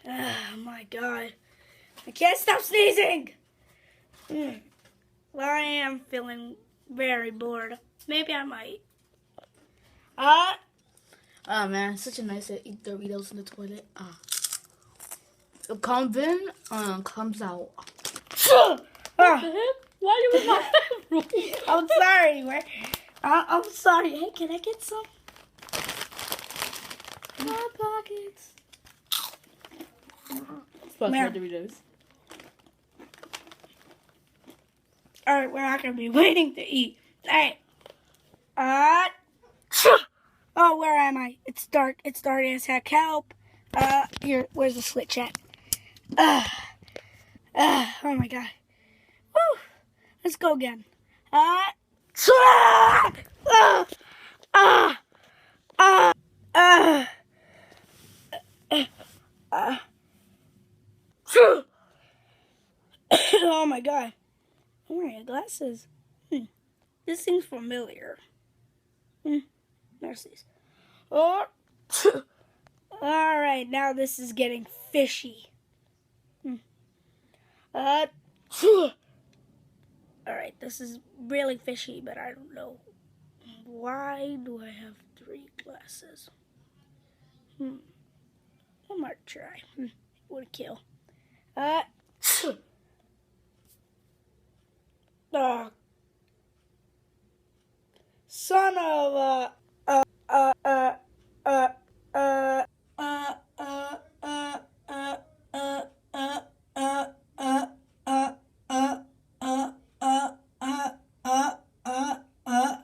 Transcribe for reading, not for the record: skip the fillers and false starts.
Oh my god. I can't stop sneezing. Well, I am feeling very bored. Maybe I might. Oh man, it's such a nice to eat Doritos in the toilet. It comes in, comes out. What the heck? Why you in my room? I'm sorry. I'm sorry. Hey, can I get some? My pockets. Plus Ma'am. more Doritos. Alright, we're not gonna be waiting to eat. Alright. Oh, where am I? It's dark. It's dark as heck. Help. Here, where's the switch at? Oh my god. Woo. Let's go again. Oh my god. I'm wearing glasses. This seems familiar. There's these. Oh. Alright, now this is getting fishy. Alright, this is really fishy, but I don't know. Why do I have 3 glasses? I might try. Would kill. Oh. Son of a...